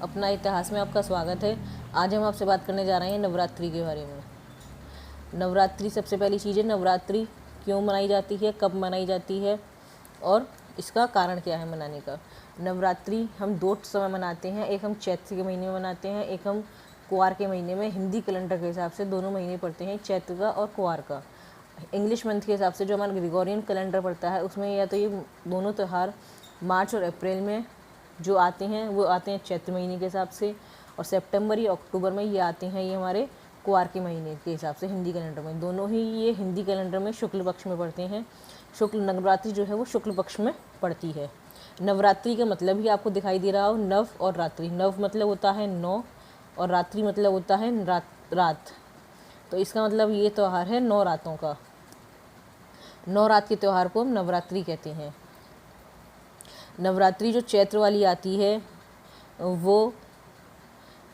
अपना इतिहास में आपका स्वागत है। आज हम आपसे बात करने जा रहे हैं नवरात्रि के बारे में। नवरात्रि, सबसे पहली चीज़ है नवरात्रि क्यों मनाई जाती है, कब मनाई जाती है और इसका कारण क्या है मनाने का। नवरात्रि हम 2 समय मनाते हैं, एक हम चैत्र के महीने में मनाते हैं, एक हम कुआर के महीने में। हिंदी कैलेंडर के हिसाब से दोनों महीने पड़ते हैं, चैत्र का और कुआर का। इंग्लिश मंथ के हिसाब से जो हमारा ग्रेगोरियन कैलेंडर पड़ता है उसमें या तो ये दोनों त्यौहार मार्च और अप्रैल में जो आते हैं वो आते हैं चैत्र महीने के हिसाब से, और सितंबर या अक्टूबर में ये आते हैं ये हमारे कुआर के महीने के हिसाब से हिंदी कैलेंडर में। दोनों ही ये हिंदी कैलेंडर में शुक्ल पक्ष में पड़ते हैं। शुक्ल नवरात्रि जो है वो शुक्ल पक्ष में पड़ती है। नवरात्रि का मतलब ही आपको दिखाई दे रहा हो, नव और रात्रि। नव मतलब होता है 9 और रात्रि मतलब होता है रात। तो इसका मतलब ये त्यौहार है 9 रातों का। 9 रात के त्यौहार को हम नवरात्रि कहते हैं। नवरात्रि जो चैत्र वाली आती है वो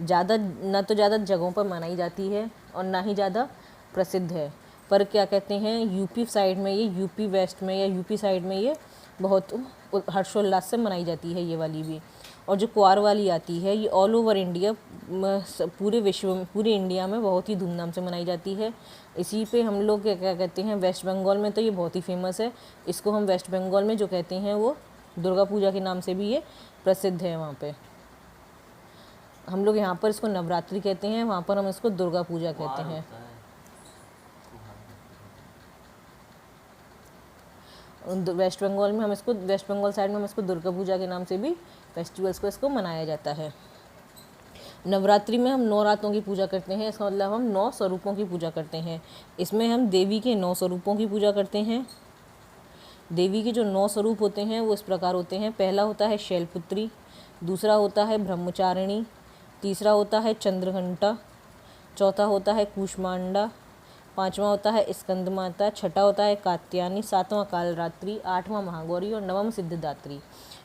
ना तो ज़्यादा जगहों पर मनाई जाती है और ना ही ज़्यादा प्रसिद्ध है, पर क्या कहते हैं यूपी साइड में, ये यूपी वेस्ट में या यूपी साइड में ये बहुत हर्षोल्लास से मनाई जाती है ये वाली भी। और जो कुआर वाली आती है ये ऑल ओवर इंडिया, पूरे विश्व में, पूरे इंडिया में बहुत ही धूमधाम से मनाई जाती है। इसी पे हम लोग क्या कहते हैं, वेस्ट बंगाल में तो ये बहुत ही फेमस है। इसको हम वेस्ट बंगाल में जो कहते हैं वो दुर्गा पूजा के नाम से भी ये प्रसिद्ध है। वहाँ पे हम लोग यहाँ पर इसको नवरात्रि कहते हैं, वहाँ पर हम इसको दुर्गा पूजा कहते हैं। वेस्ट बंगाल में हम इसको, वेस्ट बंगाल साइड में हम इसको दुर्गा पूजा के नाम से भी फेस्टिवल्स को इसको मनाया जाता है। नवरात्रि में हम 9 रातों की पूजा करते हैं। इसका मतलब हम 9 स्वरूपों की पूजा करते हैं। इसमें हम देवी के 9 स्वरूपों की पूजा करते हैं। देवी के जो 9 स्वरूप होते हैं वो इस प्रकार होते हैं। पहला होता है शैलपुत्री, दूसरा होता है ब्रह्मचारिणी, तीसरा होता है चंद्रघंटा, चौथा होता है कूष्मांडा, पांचवा होता है स्कंद माता, छठा होता है कात्यायनी, सातवां कालरात्रि, आठवां महागौरी और नवम सिद्धिदात्री।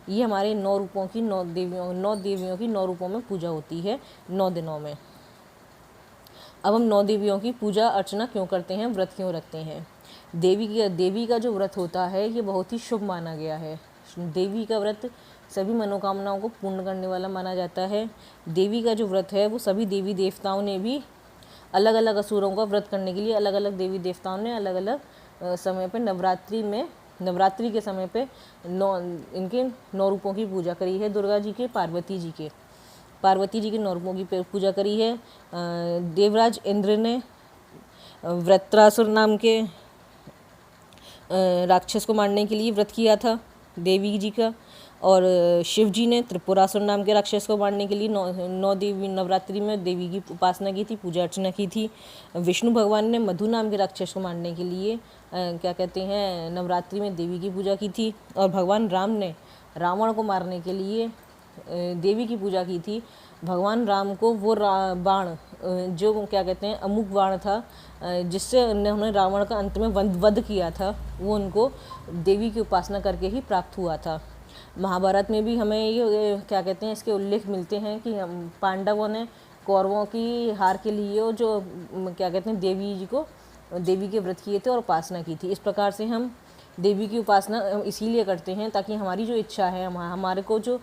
ये हमारे 9 रूपों की 9 देवियों की 9 रूपों में पूजा होती है 9 दिनों में। अब हम 9 देवियों की पूजा अर्चना क्यों करते हैं, व्रत क्यों रखते हैं। देवी का जो व्रत होता है ये बहुत ही शुभ माना गया है। देवी का व्रत सभी मनोकामनाओं को पूर्ण करने वाला माना जाता है। देवी का जो व्रत है वो सभी देवी देवताओं ने भी अलग अलग असुरों का व्रत करने के लिए अलग अलग देवी देवताओं ने अलग अलग समय पे नवरात्रि के समय पे इनके 9 रूपों की पूजा करी है। दुर्गा जी के, पार्वती जी के 9 रूपों की पूजा करी है। देवराज इंद्र ने वृत्रासुर नाम के राक्षस को मारने के लिए व्रत किया था देवी जी का, और शिव जी ने त्रिपुरासुर नाम के राक्षस को मारने के लिए 9 देवी नवरात्रि में देवी की उपासना की थी, पूजा अर्चना की थी। विष्णु भगवान ने मधु नाम के राक्षस को मारने के लिए क्या कहते हैं नवरात्रि में देवी की पूजा की थी। और भगवान राम ने रावण को मारने के लिए देवी की पूजा की थी। भगवान राम को वो बाण जो क्या कहते हैं अमुक बाण था जिससे उन्होंने रावण का अंत में वध किया था, वो उनको देवी की उपासना करके ही प्राप्त हुआ था। महाभारत में भी हमें ये क्या कहते हैं इसके उल्लेख मिलते हैं कि पांडवों ने कौरवों की हार के लिए जो क्या कहते हैं देवी के व्रत किए थे और उपासना की थी। इस प्रकार से हम देवी की उपासना इसीलिए करते हैं ताकि हमारी जो इच्छा है, हमारे को जो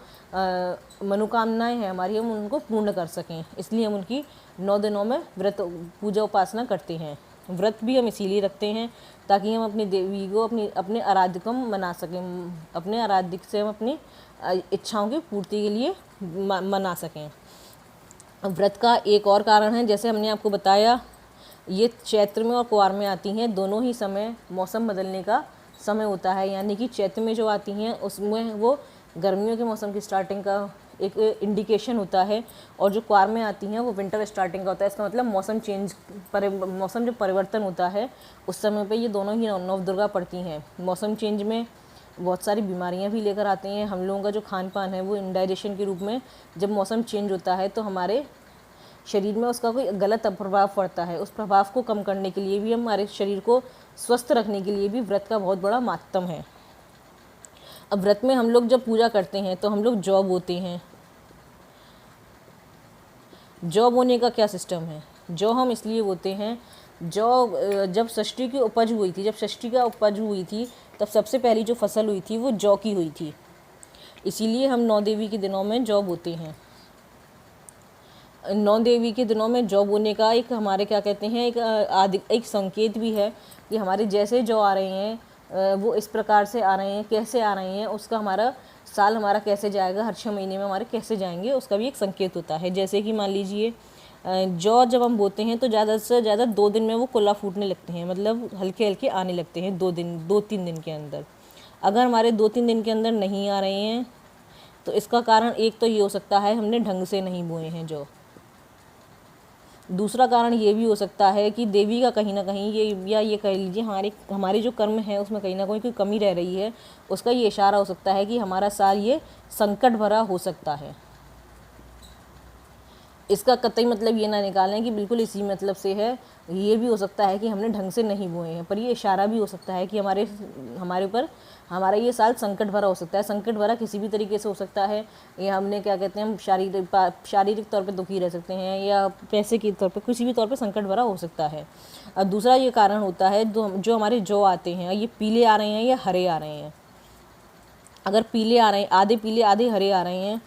मनोकामनाएं हैं हमारी, हम उनको पूर्ण कर सकें। इसलिए हम उनकी 9 दिनों में व्रत पूजा उपासना करते हैं। व्रत भी हम इसीलिए रखते हैं ताकि हम अपनी देवी को अपने आराध्य को मना सकें, अपने आराध्य से हम अपनी इच्छाओं की पूर्ति के लिए मना सकें। व्रत का एक और कारण है, जैसे हमने आपको बताया, ये चैत्र में और कुआर में आती हैं। दोनों ही समय मौसम बदलने का समय होता है, यानी कि चैत्र में जो आती हैं उसमें वो गर्मियों के मौसम की स्टार्टिंग का एक इंडिकेशन होता है, और जो कुआर में आती हैं वो विंटर स्टार्टिंग का होता है। इसका मतलब मौसम जो परिवर्तन होता है उस समय पे ये दोनों ही नवदुर्गा पड़ती हैं। मौसम चेंज में बहुत सारी बीमारियां भी लेकर आते हैं। हम लोगों का जो खान पान है वो इंडाइजेशन के रूप में, जब मौसम चेंज होता है तो हमारे शरीर में उसका कोई गलत प्रभाव पड़ता है। उस प्रभाव को कम करने के लिए भी, हमारे शरीर को स्वस्थ रखने के लिए भी व्रत का बहुत बड़ा महत्व है। अब व्रत में हम लोग जब पूजा करते हैं तो हम लोग जॉब होते हैं। जॉब होने का क्या सिस्टम है, जौ हम इसलिए बोते हैं, जब षष्ठी की उपज हुई थी, जब षष्ठी का उपज हुई थी तब सबसे पहली जो फसल हुई थी वो जौ की हुई थी। इसीलिए हम 9 देवी के दिनों में जौ बोते हैं। नौ देवी के दिनों में जौ बोने का एक हमारे क्या कहते हैं एक संकेत भी है कि हमारे जैसे जौ आ रहे हैं वो इस प्रकार से आ रहे हैं, कैसे आ रहे हैं, उसका हमारा साल हमारा कैसे जाएगा, हर 6 महीने में हमारे कैसे जाएंगे, उसका भी एक संकेत होता है। जैसे कि मान लीजिए जौ जब हम बोते हैं तो ज़्यादा से ज़्यादा 2 दिन में वो कुल्ला फूटने लगते हैं, मतलब हल्के हल्के आने लगते हैं 2-3 दिन के अंदर। अगर हमारे 2-3 दिन के अंदर नहीं आ रहे हैं तो इसका कारण एक तो ये हो सकता है हमने ढंग से नहीं बोए हैं जौ। दूसरा कारण ये भी हो सकता है कि देवी का कहीं ना कहीं ये कह लीजिए हमारे जो कर्म है उसमें कहीं ना कहीं कोई कमी रह रही है, उसका ये इशारा हो सकता है कि हमारा साल ये संकट भरा हो सकता है। इसका कतई मतलब ये ना निकालें कि बिल्कुल इसी मतलब से है, ये भी हो सकता है कि हमने ढंग से नहीं बोए हैं, पर ये इशारा भी हो सकता है कि हमारे ऊपर हमारा ये साल संकट भरा हो सकता है। संकट भरा किसी भी तरीके से हो सकता है, या हमने क्या कहते हैं हम शारीरिक तौर पे दुखी रह सकते हैं, या पैसे के तौर पे किसी भी तौर पे संकट भरा हो सकता है। और दूसरा ये कारण होता है जो हमारे जौ आते हैं ये पीले आ रहे हैं या हरे आ रहे हैं। अगर पीले आ रहे हैं, आधे पीले आधे हरे आ रहे हैं,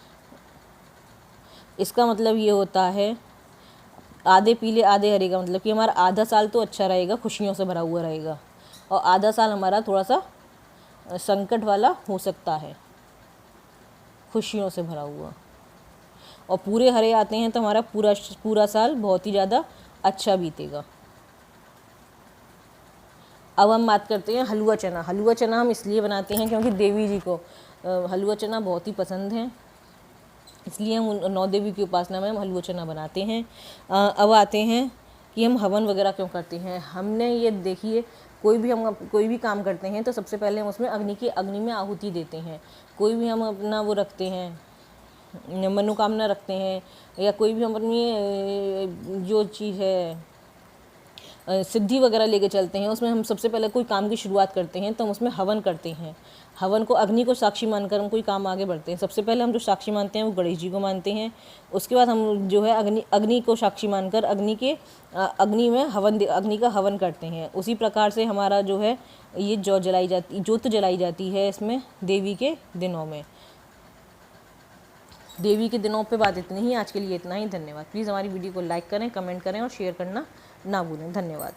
इसका मतलब ये होता है आधे पीले आधे हरे का मतलब कि हमारा आधा साल तो अच्छा रहेगा, खुशियों से भरा हुआ रहेगा, और आधा साल हमारा थोड़ा सा संकट वाला हो सकता है, खुशियों से भरा हुआ। और पूरे हरे आते हैं तो हमारा पूरा साल बहुत ही ज़्यादा अच्छा बीतेगा। अब हम बात करते हैं हलवा चना। हलवा चना हम इसलिए बनाते हैं क्योंकि देवी जी को हलवा चना बहुत ही पसंद है, इसलिए हम 9 देवी की उपासना में हम हलवा चना बनाते हैं। अब आते हैं कि हम हवन वगैरह क्यों करते हैं। हमने ये देखिए कोई भी काम करते हैं तो सबसे पहले हम उसमें अग्नि में आहुति देते हैं। कोई भी हम अपना वो रखते हैं, मनोकामना रखते हैं, या कोई भी हम अपनी जो चीज़ है सिद्धि वगैरह लेके चलते हैं, उसमें हम सबसे पहले कोई काम की शुरुआत करते हैं तो हम उसमें हवन करते हैं। हवन को अग्नि को साक्षी मानकर हम कोई काम आगे बढ़ते हैं। सबसे पहले हम जो साक्षी मानते हैं वो गणेश जी को मानते हैं। उसके बाद हम जो है अग्नि को साक्षी मानकर अग्नि का हवन करते हैं। उसी प्रकार से हमारा जो है ये जोत जलाई जाती है इसमें देवी के दिनों में। देवी के दिनों पे बात इतनी ही, आज के लिए इतना ही। धन्यवाद। प्लीज़ हमारी वीडियो को लाइक करें, कमेंट करें और शेयर करना ना भूलें। धन्यवाद।